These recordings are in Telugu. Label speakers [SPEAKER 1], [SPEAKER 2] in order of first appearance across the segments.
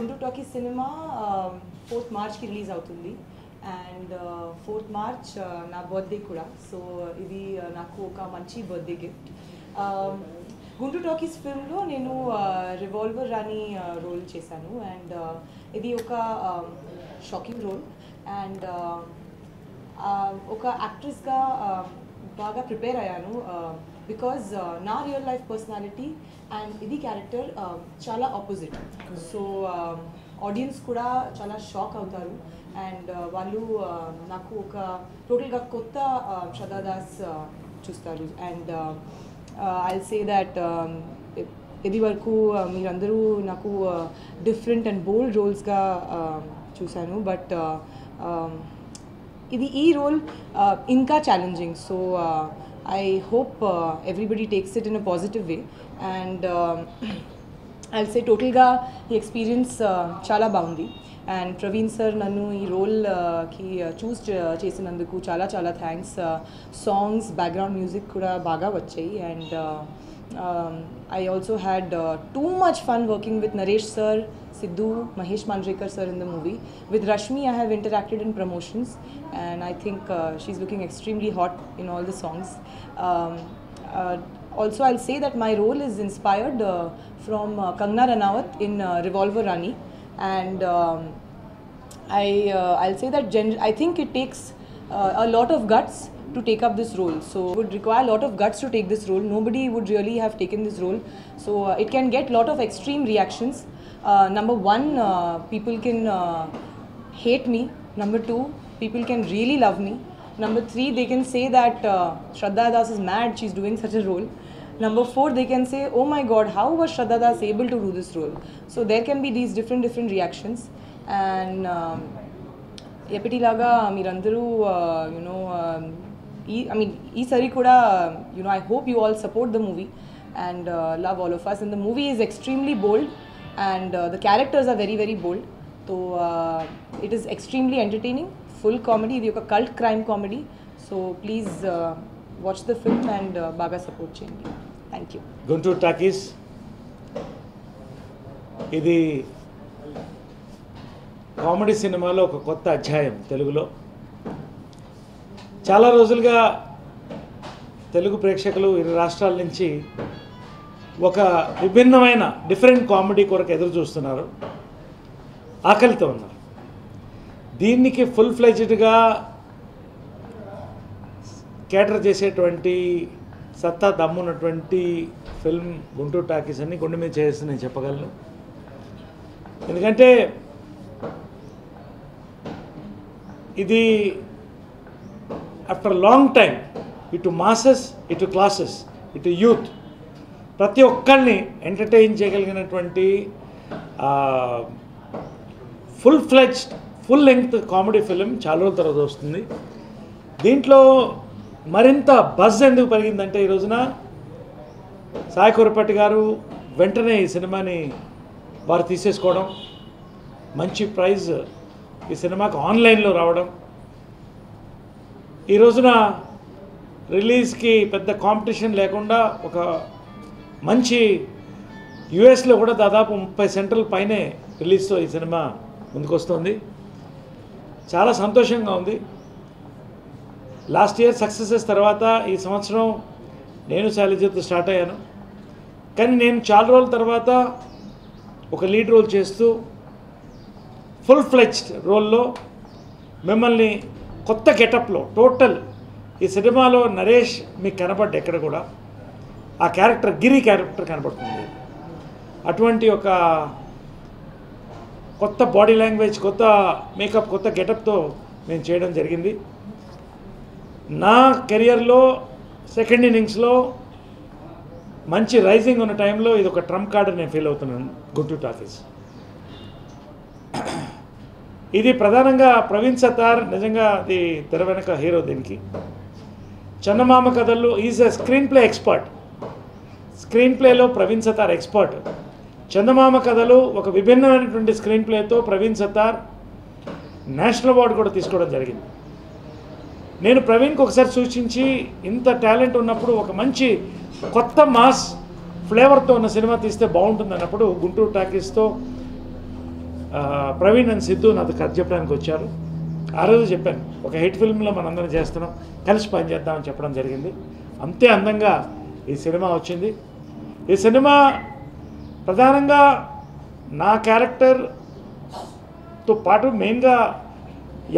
[SPEAKER 1] గుంటూరు టాకీస్ సినిమా 4th మార్చ్కి రిలీజ్ అవుతుంది అండ్ 4th మార్చ్ నా బర్త్డే కూడా. సో ఇది నాకు ఒక మంచి బర్త్డే గిఫ్ట్. గుంటూరు టాకీస్ ఫిల్మ్లో నేను రివాల్వర్ రాణి రోల్ చేశాను అండ్ ఇది ఒక షాకింగ్ రోల్ అండ్ ఒక యాక్ట్రెస్గా బాగా ప్రిపేర్ అయ్యాను బికాజ్ నా రియల్ లైఫ్ పర్సనాలిటీ అండ్ ఇది క్యారెక్టర్ చాలా ఆపోజిట్. సో ఆడియన్స్ కూడా చాలా షాక్ అవుతారు అండ్ వాళ్ళు నాకు ఒక టోటల్గా కొత్త శ్రద్ధా దాస్ చూస్తారు అండ్ ఐల్ సే దట్ ఇది వరకు మీరందరూ నాకు డిఫరెంట్ అండ్ బోల్డ్ రోల్స్గా చూశాను బట్ ఈ రోల్ ఇంకా challenging. So I hope everybody takes it in a positive way and I'll say totalga ee experience chala baagundi and Praveen sir nannu ee role ki choose chesinanduku chala thanks. Songs background music kuda baga vachayi and I also had too much fun working with Naresh sir, Sidhu, Mahesh Manjrekar sir in the movie. With Rashmi I have interacted in promotions and I think she's looking extremely hot in all the songs. Also I'll say that my role is inspired from Kangana Ranaut in Revolver Rani and I'll say that I think it takes a lot of guts to take up this role. So it would require a lot of guts to take this role. Nobody would really have taken this role. So it can get lot of extreme reactions. Number one, people can hate me. Number two, people can really love me. Number three, they can say that Shraddha Das is mad, she's doing such a role. Number four, they can say, oh my god, how was Shraddha Das able to do this role? So there can be these different reactions and epiti laga meerandaru ee sari kuda I hope you all support the movie and love all of us. And the movie is extremely bold and the characters are very bold. So it is extremely entertaining, full comedy. Idi oka cult crime comedy. So please watch the film and baga support cheyandi. Thank you.
[SPEAKER 2] Guntur Talkies ఇది కామెడీ సినిమాలో ఒక కొత్త అధ్యాయం తెలుగులో. చాలా రోజులుగా తెలుగు ప్రేక్షకులు ఇరు రాష్ట్రాల నుంచి ఒక విభిన్నమైన డిఫరెంట్ కామెడీ కొరకు ఎదురు చూస్తున్నారు, ఆకలితో ఉన్నారు. దీనికి ఫుల్ ఫ్లెడ్జ్డ్గా కేటర్ చేసేటువంటి సత్తా దమ్మున్నటువంటి ఫిల్మ్ గుంటూరు టాకీస్ అని గుండె మీద చేసి నేను చెప్పగలను. ఎందుకంటే ఇది ఆఫ్టర్ లాంగ్ టైం ఇటు మాసెస్, ఇటు క్లాసెస్, ఇటు యూత్ ప్రతి ఒక్కరిని ఎంటర్టైన్ చేయగలిగినటువంటి full fledged full length comedy film చాలా రోజుల తర్వాత వస్తుంది. దీంట్లో మరింత బజ్ ఎందుకు పెరిగిందంటే ఈ రోజున సాయి కురపట్టి గారు వెంటనే ఈ సినిమాని వారు తీసేసుకోవడం, మంచి ప్రైజ్ ఈ సినిమాకి ఆన్లైన్లో రావడం, ఈ రోజున రిలీజ్కి పెద్ద కాంపిటీషన్ లేకుండా ఒక మంచి యుఎస్లో కూడా దాదాపు 30 సెంటర్ల పైనే రిలీజ్తో ఈ సినిమా ముందుకు వస్తుంది. చాలా సంతోషంగా ఉంది. లాస్ట్ ఇయర్ సక్సెసెస్ తర్వాత ఈ సంవత్సరం నేను శైలజతో స్టార్ట్ అయ్యాను. కానీ నేను చాలా రోజుల తర్వాత ఒక లీడ్ రోల్ చేస్తూ ఫుల్ ఫ్లెడ్జ్డ్ రోల్లో మిమ్మల్ని కొత్త గెటప్లో టోటల్ ఈ సినిమాలో నరేష్ మీకు కనపడ్డ ఎక్కడ కూడా ఆ క్యారెక్టర్ గిరి క్యారెక్టర్ కనపడుతుంది. అటువంటి ఒక కొత్త బాడీ లాంగ్వేజ్, కొత్త మేకప్, కొత్త గెటప్తో నేను చేయడం జరిగింది. నా కెరియర్లో సెకండ్ ఇన్నింగ్స్లో మంచి రైజింగ్ ఉన్న టైంలో ఇది ఒక ట్రంప్ కార్డ్ నేను ఫీల్ అవుతున్నాను. గుంటూరు టాకీస్ ఇది ప్రధానంగా ప్రవీణ్ సతార్ నిజంగా అది తెర వెనక హీరో. దీనికి చందమామ కథల్లో is a screenplay expert. స్క్రీన్ ప్లేలో ప్రవీణ్ సతార్ ఎక్స్పర్ట్. చందమామ కథలు ఒక విభిన్నమైనటువంటి స్క్రీన్ ప్లేతో ప్రవీణ్ సతార్ నేషనల్ అవార్డు కూడా తీసుకోవడం జరిగింది. నేను ప్రవీణ్కి ఒకసారి సూచించి ఇంత టాలెంట్ ఉన్నప్పుడు ఒక మంచి కొత్త మాస్ ఫ్లేవర్తో ఉన్న సినిమా తీస్తే బాగుంటుంది అన్నప్పుడు గుంటూరు టాకీస్తో ప్రవీణ్ అండ్ సిద్ధు నాతో కథ చెప్పడానికి వచ్చారు. ఆ రోజు చెప్పాను, ఒక హిట్ ఫిల్మ్లో మనందరం చేస్తున్నాం, కలిసి పని చేద్దామని చెప్పడం జరిగింది. అంతే అందంగా ఈ సినిమా వచ్చింది. ఈ సినిమా ప్రధానంగా నా క్యారెక్టర్తో పాటు మెయిన్గా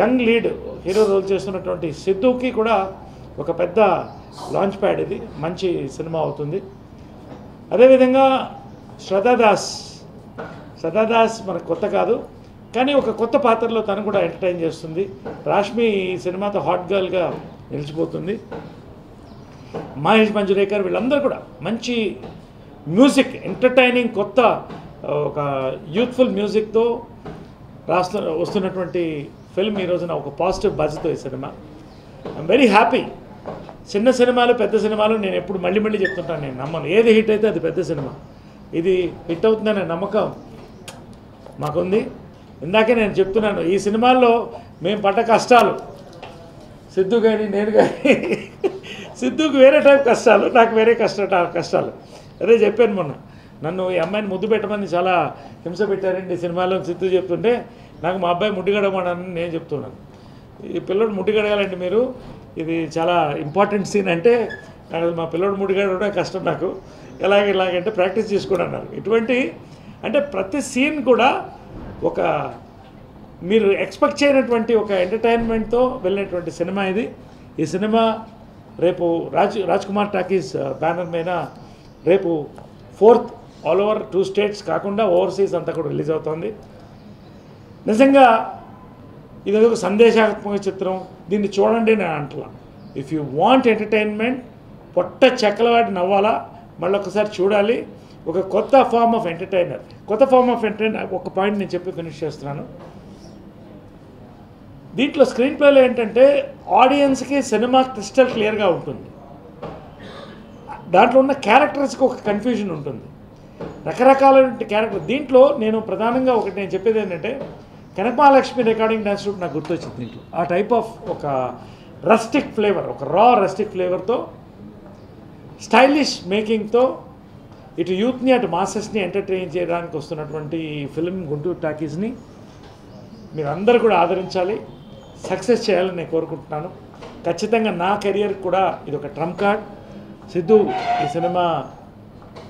[SPEAKER 2] యంగ్ లీడ్ హీరో రోల్ చేస్తున్నటువంటి సిద్ధుకి కూడా ఒక పెద్ద లాంచ్ ప్యాడ్. ఇది మంచి సినిమా అవుతుంది. అదేవిధంగా శ్రద్ధాదాస్ మనకు కొత్త కాదు, కానీ ఒక కొత్త పాత్రలో తను కూడా ఎంటర్టైన్ చేస్తుంది. రాష్మి ఈ సినిమాతో హాట్ గర్ల్గా నిలిచిపోతుంది. మహేష్ మంజురేకర్ వీళ్ళందరూ కూడా మంచి మ్యూజిక్, ఎంటర్టైనింగ్ కొత్త ఒక యూత్ఫుల్ మ్యూజిక్తో వస్తున్నటువంటి ఫిల్మ్ ఈ రోజున ఒక పాజిటివ్ బజ్తో ఈ సినిమా. I'm very happy. చిన్న సినిమాలు పెద్ద సినిమాలు నేను ఎప్పుడు మళ్ళీ చెప్తుంటాను, నేను నమ్మను. ఏది హిట్ అయితే అది పెద్ద సినిమా. ఇది హిట్ అవుతుందనే నమ్మకం మాకుంది. ఇందాకే నేను చెప్తున్నాను, ఈ సినిమాల్లో మేము పడ్డ కష్టాలు, సిద్ధు కానీ నేను కానీ, సిద్ధుకి వేరే టైప్ కష్టాలు, నాకు వేరే కష్టాలు. అదే చెప్పాను మొన్న, నన్ను ఈ అమ్మాయిని ముద్దు పెట్టమని చాలా హింస పెట్టారండి ఈ సినిమాలో సిద్ధు చెప్తుంటే, నాకు మా అబ్బాయి ముడ్డి గడమని నేను చెప్తున్నాను. ఈ పిల్లడు ముడ్డి గడగాలండి మీరు, ఇది చాలా ఇంపార్టెంట్ సీన్ అంటే, నాకు మా పిల్లడు ముడ్డి గడవడం కష్టం, నాకు ఇలాగంటే ప్రాక్టీస్ చేసుకోండి అన్నారు. ఇటువంటి అంటే ప్రతి సీన్ కూడా ఒక మీరు ఎక్స్పెక్ట్ చేయనటువంటి ఒక ఎంటర్టైన్మెంట్తో వెళ్ళినటువంటి సినిమా ఇది. ఈ సినిమా రేపు రాజ్ కుమార్ టాకీస్ బ్యానర్ మీద రేపు 4th ఆల్ ఓవర్ 2 స్టేట్స్ కాకుండా ఓవర్సీస్ అంతా కూడా రిలీజ్ అవుతుంది. నిజంగా ఇది ఒక సందేశాత్మక చిత్రం, దీన్ని చూడండి నేను అంటలా. ఇఫ్ యూ వాంట్ ఎంటర్టైన్మెంట్, పొట్ట చెక్కలవాడి నవ్వాలా, మళ్ళీ ఒకసారి చూడాలి. ఒక కొత్త ఫార్మ్ ఆఫ్ ఎంటర్టైనర్. ఒక పాయింట్ నేను చెప్పి ఫినిష్ చేస్తున్నాను. దీంట్లో స్క్రీన్ ప్లేలో ఏంటంటే ఆడియన్స్కి సినిమా క్రిస్టల్ క్లియర్గా ఉంటుంది. దాంట్లో ఉన్న క్యారెక్టర్స్కి ఒక కన్ఫ్యూజన్ ఉంటుంది, రకరకాలైన క్యారెక్టర్. దీంట్లో నేను ప్రధానంగా ఒకటి నేను చెప్పేది ఏంటంటే, కనకమహాలక్ష్మి రికార్డింగ్ డ్యాన్స్ రూట్ నాకు గుర్తొచ్చింది. దీంట్లో ఆ టైప్ ఆఫ్ ఒక రస్టిక్ ఫ్లేవర్, ఒక రస్టిక్ ఫ్లేవర్తో, స్టైలిష్ మేకింగ్తో ఇటు యూత్ని అటు మాసెస్ని ఎంటర్టైన్ చేయడానికి వస్తున్నటువంటి ఈ ఫిల్మ్ గుంటూరు టాకీస్ని మీరందరూ కూడా ఆదరించాలి, సక్సెస్ చేయాలని నేను కోరుకుంటున్నాను. ఖచ్చితంగా నా కెరియర్ కూడా ఇది ఒక ట్రంప్ కార్డ్. సిద్ధు ఈ సినిమా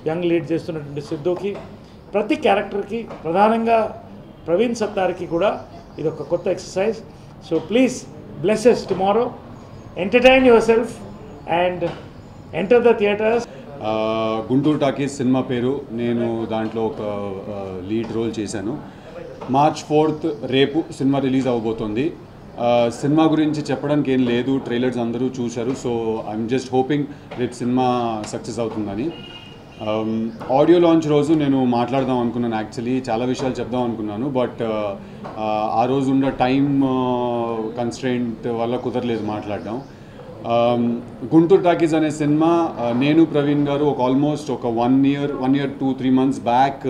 [SPEAKER 2] యంగ్ లీడ్ చేస్తున్నటువంటి సిద్ధుకి, ప్రతి క్యారెక్టర్కి, ప్రధానంగా ప్రవీణ్ సత్తార్కి కూడా ఇది ఒక కొత్త exercise. So please blesses tomorrow, entertain your self and enter the theatres.
[SPEAKER 3] Guntur talkies cinema పేరు, నేను దాంట్లో ఒక లీడ్ రోల్ చేశాను. March 4th రేపు సినిమా రిలీజ్ అవ్వబోతోంది. సినిమా గురించి చెప్పడానికి ఏం లేదు, ట్రైలర్స్ అందరూ చూశారు. సో ఐఎమ్ జస్ట్ హోపింగ్ రేపు సినిమా సక్సెస్ అవుతుందని. ఆడియో లాంచ్ రోజు నేను మాట్లాడదాం అనుకున్నాను, యాక్చువల్లీ చాలా విషయాలు చెప్దాం అనుకున్నాను. బట్ ఆ రోజు ఉన్న టైం కన్స్ట్రెయింట్ వల్ల కుదరలేదు మాట్లాడడం. గుంటూరు టాకీస్ అనే సినిమా నేను ప్రవీణ్ గారు ఆల్మోస్ట్ ఒక 1 year 2-3 months బ్యాక్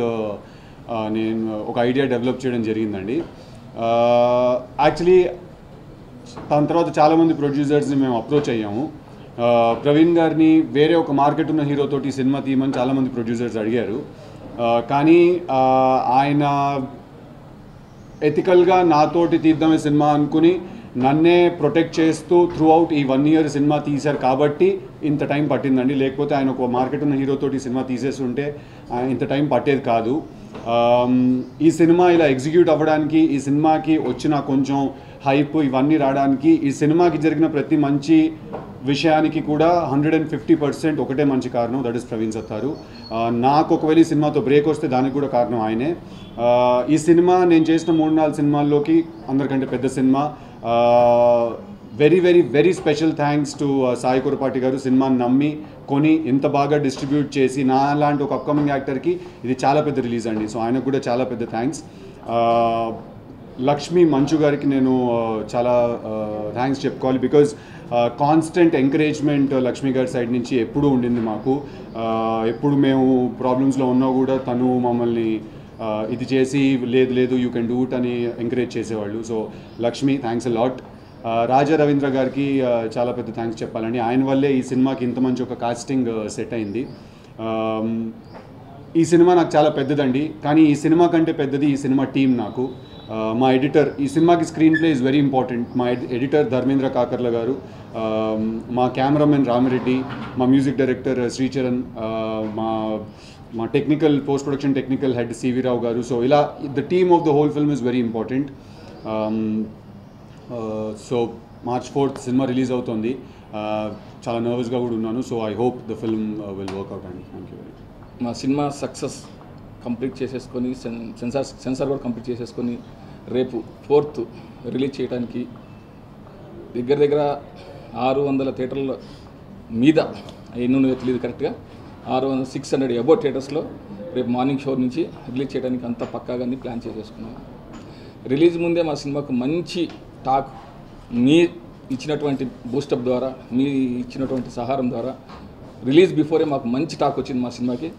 [SPEAKER 3] నేను ఒక ఐడియా డెవలప్ చేయడం జరిగిందండి. యాక్చువల్లీ దాని తర్వాత చాలామంది ప్రొడ్యూసర్స్ని మేము అప్రోచ్ అయ్యాము. ప్రవీణ్ గారిని వేరే ఒక మార్కెట్ ఉన్న హీరోతోటి సినిమా తీయమని చాలామంది ప్రొడ్యూసర్స్ అడిగారు. కానీ ఆయన ఎథికల్గా నాతోటి తీద్దామే సినిమా అనుకుని నన్నే ప్రొటెక్ట్ చేస్తూ త్రూ అవుట్ ఈ 1 year సినిమా తీశారు కాబట్టి ఇంత టైం పట్టిందండి. లేకపోతే ఆయన ఒక మార్కెట్ ఉన్న హీరోతోటి సినిమా తీసేస్తుంటే ఇంత టైం పట్టేది కాదు. ఈ సినిమా ఇలా ఎగ్జిక్యూట్ అవ్వడానికి, ఈ సినిమాకి వచ్చిన కొంచెం హైప్ ఇవన్నీ రావడానికి, ఈ సినిమాకి జరిగిన ప్రతి మంచి విషయానికి కూడా 150% ఒకటే మంచి కారణం, దట్ ఈస్ ప్రవీణ్ సత్తారు. నాకు ఒకవేళ ఈ సినిమాతో బ్రేక్ వస్తే దానికి కూడా కారణం ఆయనే. ఈ సినిమా నేను చేసిన 3-4 సినిమాల్లోకి అందరికంటే పెద్ద cinema. Very very very special thanks to Sai Kurapati గారు. సినిమాని నమ్మి కొని ఇంత బాగా డిస్ట్రిబ్యూట్ చేసి నా లాంటి ఒక అప్కమింగ్ యాక్టర్కి ఇది చాలా పెద్ద రిలీజ్ అండి. సో ఆయనకు కూడా చాలా పెద్ద థ్యాంక్స్. లక్ష్మి మంచు గారికి నేను చాలా థ్యాంక్స్ చెప్పుకోవాలి. బికాజ్ కాన్స్టెంట్ ఎంకరేజ్మెంట్ లక్ష్మి గారి సైడ్ నుంచి ఎప్పుడూ ఉండింది మాకు. ఎప్పుడు మేము ప్రాబ్లమ్స్లో ఉన్నా కూడా తను మమ్మల్ని ఇది చేసి లేదు యూ కెన్ డూ ఇట్ అని ఎంకరేజ్ చేసేవాళ్ళు. So Lakshmi, thanks a lot. Raja Ravindra గారికి చాలా పెద్ద థ్యాంక్స్ చెప్పాలండి. ఆయన వల్లే ఈ సినిమాకి ఇంత మంచి ఒక కాస్టింగ్ సెట్ అయింది. ఈ సినిమా నాకు చాలా పెద్దదండి, కానీ ఈ సినిమా కంటే పెద్దది ఈ సినిమా టీం నాకు. మా ఎడిటర్, ఈ సినిమాకి screenplay is very important. మా ఎడిటర్ ధర్మేంద్ర కాకర్ల గారు, మా కెమెరామెన్ రామిరెడ్డి, మా మ్యూజిక్ డైరెక్టర్ శ్రీచరణ్, మా technical post production technical head CV Rao గారు. సో ఇలా the team of the whole film is very important. So March 4th సినిమా రిలీజ్ అవుతుంది. చాలా నర్వస్గా కూడా ఉన్నాను. So I hope the film will work out అండి. Thank you very much.
[SPEAKER 4] మా సినిమా సక్సెస్ కంప్లీట్ చేసేసుకొని సెన్సార్ కూడా కంప్లీట్ చేసేసుకొని రేపు 4th రిలీజ్ చేయడానికి దగ్గర 600 థియేటర్ల మీద, ఎన్నో తెలియదు కరెక్ట్గా, 600 అబౌవ్ థియేటర్స్లో రేపు మార్నింగ్ షో నుంచి రిలీజ్ చేయడానికి అంతా పక్కాగా ప్లాన్ చేసేసుకున్నాం. రిలీజ్ ముందే మా సినిమాకు మంచి టాక్, మీ ఇచ్చినటువంటి బూస్టప్ ద్వారా, మీ ఇచ్చినటువంటి సహారం ద్వారా రిలీజ్ బిఫోరే మాకు మంచి టాక్ వచ్చింది మా సినిమాకి.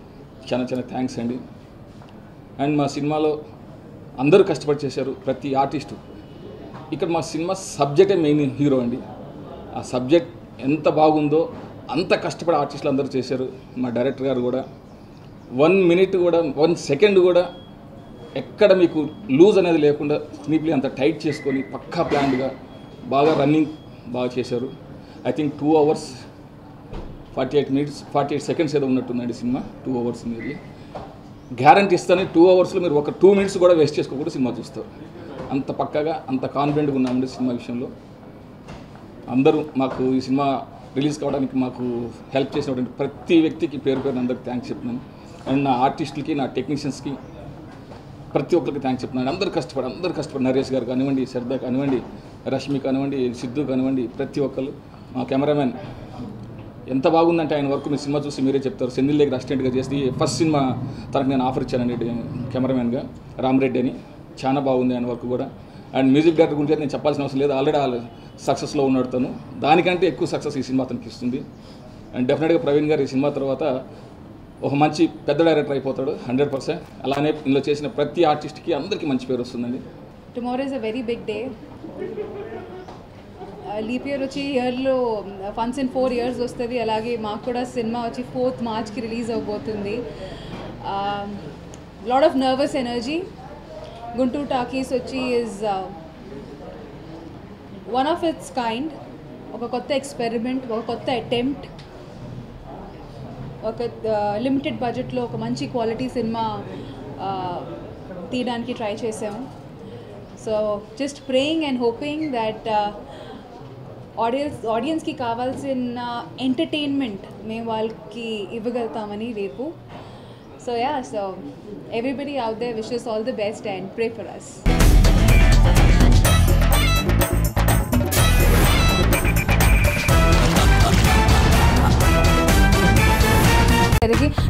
[SPEAKER 4] చాలా థ్యాంక్స్ అండి. అండ్ మా సినిమాలో అందరూ కష్టపడి చేశారు, ప్రతి ఆర్టిస్టు. ఇక్కడ మా సినిమా సబ్జెక్టే మెయిన్ హీరో అండి. ఆ సబ్జెక్ట్ ఎంత బాగుందో అంత కష్టపడి ఆర్టిస్టులు అందరూ చేశారు. మా డైరెక్టర్ గారు కూడా 1 minute కూడా 1 second కూడా ఎక్కడ మీకు లూజ్ అనేది లేకుండా స్క్రీన్ అంత టైట్ చేసుకొని పక్కా ప్లాన్డ్గా బాగా రన్నింగ్ బాగా చేశారు. ఐ థింక్ 2 hours 48 seconds ఏదో ఉన్నట్టుందండి సినిమా. 2 hours మీరు గ్యారంటీ ఇస్తానే 2 hours మీరు ఒక 2 minutes కూడా వేస్ట్ చేసుకోకూడదు సినిమా చూస్తారు. అంత పక్కాగా అంత కాన్ఫిడెంట్గా ఉన్నామండి సినిమా విషయంలో. అందరూ మాకు ఈ సినిమా రిలీజ్ కావడానికి మాకు హెల్ప్ చేసినటువంటి ప్రతి వ్యక్తికి పేరు అందరికి థ్యాంక్స్ చెప్తున్నాను. అండ్ నా ఆర్టిస్టులకి, నా టెక్నీషియన్స్కి ప్రతి ఒక్కరికి థ్యాంక్స్ చెప్తున్నాను. అందరూ కష్టపడి నరేష్ గారు కానివ్వండి, శ్రద్ధ కానివ్వండి, రష్మి కానివ్వండి, సిద్ధు కానివ్వండి, ప్రతి ఒక్కరు. మా కెమెరామెన్ ఎంత బాగుందంటే ఆయన వర్క్ మీరు సినిమా చూసి మీరే చెప్తారు. సెంధిల్ దగ్గర అసిస్టెంట్గా చేసి ఫస్ట్ సినిమా తనకు నేను ఆఫర్ ఇచ్చానండి కెమెరామెన్గా, రామిరెడ్డి అని. చాలా బాగుంది ఆయన వర్క్ కూడా. అండ్ మ్యూజిక్ డైరెక్టర్ గురించి నేను చెప్పాల్సిన అవసరం లేదు, ఆల్రెడీ సక్సెస్లో ఉన్నాడు తను. దానికంటే ఎక్కువ సక్సెస్ ఈ సినిమా అతనికి ఇస్తుంది. అండ్ డెఫినెట్గా ప్రవీణ్ గారు ఈ సినిమా తర్వాత ఒక మంచి పెద్ద డైరెక్టర్ అయిపోతాడు 100%. అలానే ఇందులో చేసిన ప్రతి ఆర్టిస్ట్కి అందరికీ మంచి పేరు వస్తుందండి.
[SPEAKER 5] Tomorrow is a very big day. Leap year వచ్చి ఇయర్లో ఫన్స్ ఇన్ 4 years వస్తుంది. అలాగే మాకు కూడా సినిమా వచ్చి 4th March రిలీజ్ అవబోతుంది. Lot of nervous energy. Guntur talkies వచ్చి is one of its kind. ఒక కొత్త ఎక్స్పెరిమెంట్, ఒక కొత్త అటెంప్ట్, ఒక లిమిటెడ్ బడ్జెట్లో ఒక మంచి క్వాలిటీ సినిమా తీయడానికి ట్రై చేసాము. So just praying and hoping that ఆడియన్స్కి కావాల్సిన ఎంటర్టైన్మెంట్ మేము వాళ్ళకి ఇవ్వగలుగుతామని రేపు. So so everybody out there wishes all the best and pray for us.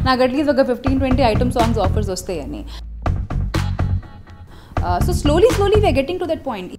[SPEAKER 5] నాకు అట్లీస్ట్ ఒక 15-20 ఐటమ్ సాంగ్స్ ఆఫర్స్ వస్తాయని. So slowly we're getting to that point.